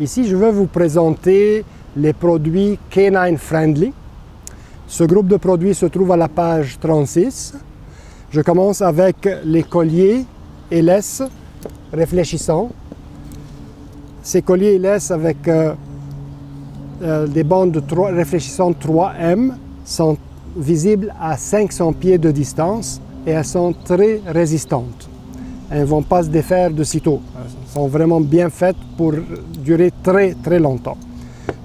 Ici, je vais vous présenter les produits Canine Friendly. Ce groupe de produits se trouve à la page 36. Je commence avec les colliers et laisses réfléchissants. Ces colliers et laisses avec des bandes réfléchissantes 3M sont visibles à 500 pieds de distance et elles sont très résistantes. Elles ne vont pas se défaire de sitôt. Elles sont vraiment bien faites pour durer très longtemps.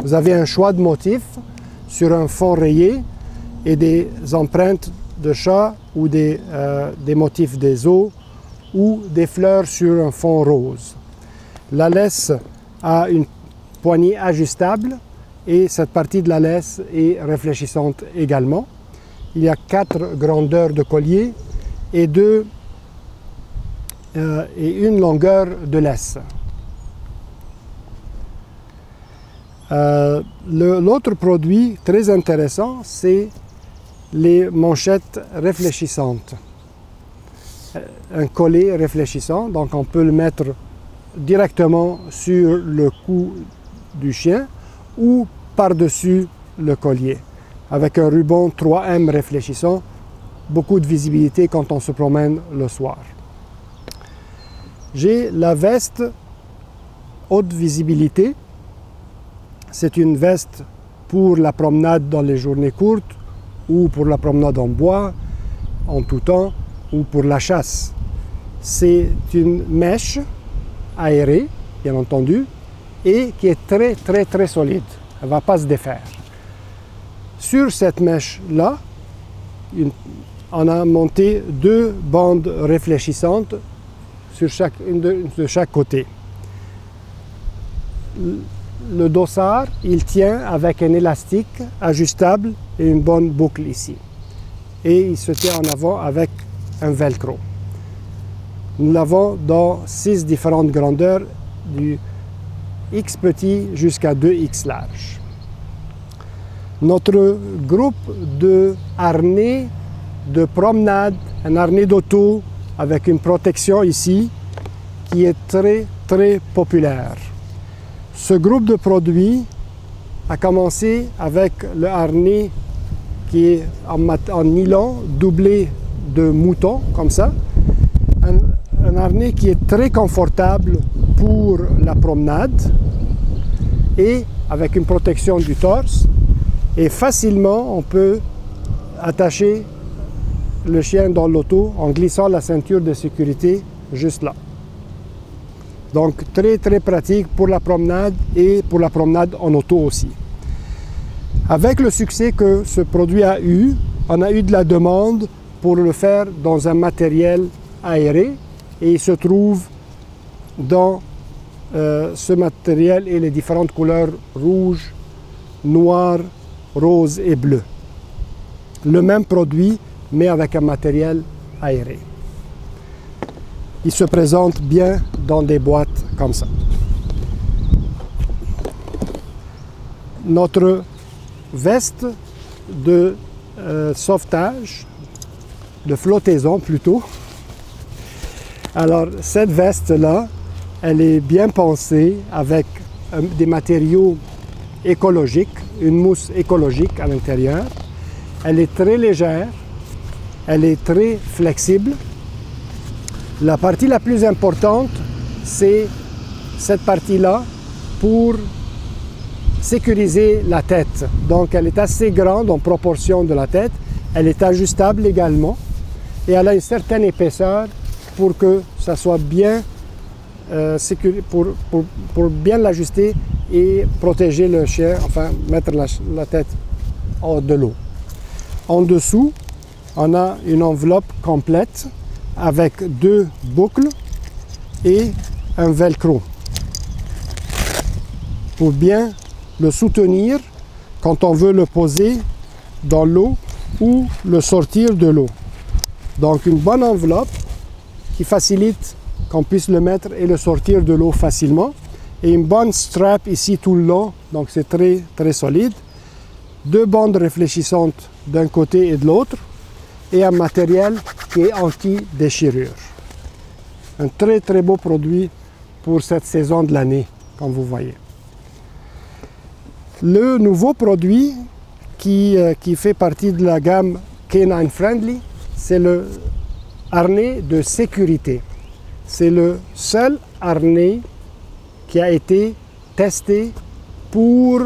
Vous avez un choix de motifs sur un fond rayé et des empreintes de chat ou des motifs des os ou des fleurs sur un fond rose. La laisse a une poignée ajustable et cette partie de la laisse est réfléchissante également. Il y a 4 grandeurs de collier et une longueur de laisse. L'autre produit très intéressant, c'est les manchettes réfléchissantes. Un collet réfléchissant, donc on peut le mettre directement sur le cou du chien ou par-dessus le collier. Avec un ruban 3M réfléchissant, beaucoup de visibilité quand on se promène le soir. J'ai la veste haute visibilité. C'est une veste pour la promenade dans les journées courtes ou pour la promenade en bois, en tout temps, ou pour la chasse. C'est une mèche aérée, bien entendu, et qui est très solide. Elle ne va pas se défaire. Sur cette mèche-là, on a monté 2 bandes réfléchissantes sur de chaque côté. Le dossard, il tient avec un élastique ajustable et une bonne boucle ici. Et il se tient en avant avec un velcro. Nous l'avons dans 6 différentes grandeurs, du X petit jusqu'à 2X large. Notre groupe de harnais de promenade, un harnais d'auto avec une protection ici, qui est très populaire. Ce groupe de produits a commencé avec le harnais qui est en nylon doublé de mouton, comme ça. Un harnais qui est très confortable pour la promenade et avec une protection du torse. Et facilement, on peut attacher le chien dans l'auto en glissant la ceinture de sécurité juste là. Donc très pratique pour la promenade et pour la promenade en auto aussi. Avec le succès que ce produit a eu, on a eu de la demande pour le faire dans un matériel aéré et il se trouve dans ce matériel et les différentes couleurs rouge, noir, rose et bleu. Le même produit mais avec un matériel aéré. Il se présente bien dans des boîtes comme ça. Notre veste de sauvetage, de flottaison plutôt. Alors cette veste-là, elle est bien pensée avec des matériaux écologiques, une mousse écologique à l'intérieur. Elle est très légère, elle est très flexible. La partie la plus importante, c'est cette partie-là pour sécuriser la tête. Donc elle est assez grande en proportion de la tête. Elle est ajustable également et elle a une certaine épaisseur pour que ça soit bien pour bien l'ajuster et protéger le chien, enfin mettre la tête hors de l'eau. En dessous, on a une enveloppe complète avec 2 boucles et un velcro pour bien le soutenir quand on veut le poser dans l'eau ou le sortir de l'eau. Donc une bonne enveloppe qui facilite qu'on puisse le mettre et le sortir de l'eau facilement. Et une bonne strap ici tout le long, donc c'est très solide. 2 bandes réfléchissantes d'un côté et de l'autre. Et un matériel qui est anti-déchirure. Un très beau produit pour cette saison de l'année, comme vous voyez. Le nouveau produit qui fait partie de la gamme Canine Friendly, c'est le harnais de sécurité. C'est le seul harnais qui a été testé pour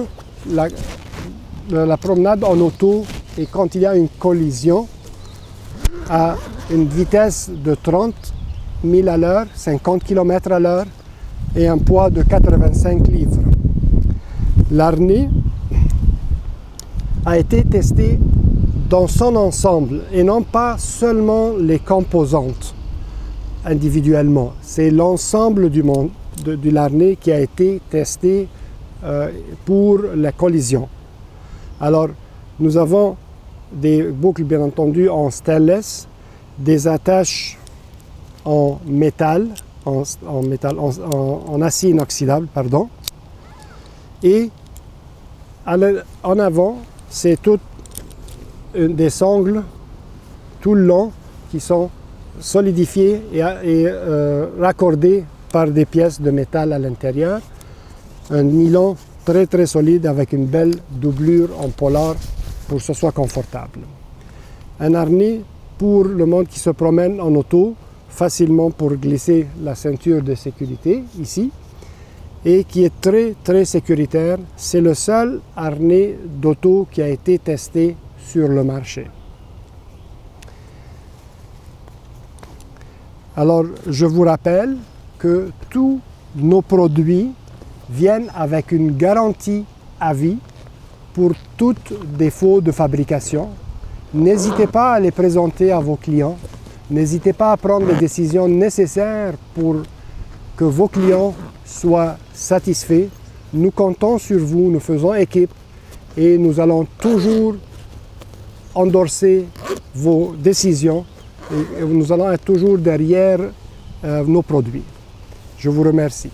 la promenade en auto et quand il y a une collision à une vitesse de 30 000 à l'heure, 50 km à l'heure et un poids de 85 livres. L'harnais a été testé dans son ensemble et non pas seulement les composantes individuellement. C'est l'ensemble de l'harnais qui a été testé pour la collision. Alors, nous avons des boucles, bien entendu, en stainless, des attaches en métal, en acier inoxydable, pardon. Et en avant, c'est toutes des sangles tout le long qui sont solidifiées et raccordées par des pièces de métal à l'intérieur. Un nylon très solide avec une belle doublure en polar pour que ce soit confortable. Un harnais pour le monde qui se promène en auto, facilement pour glisser la ceinture de sécurité ici, et qui est très sécuritaire. C'est le seul harnais d'auto qui a été testé sur le marché. Alors, je vous rappelle que tous nos produits viennent avec une garantie à vie pour tout défaut de fabrication. N'hésitez pas à les présenter à vos clients. N'hésitez pas à prendre les décisions nécessaires pour que vos clients soient satisfaits. Nous comptons sur vous, nous faisons équipe et nous allons toujours endorser vos décisions et nous allons être toujours derrière nos produits. Je vous remercie.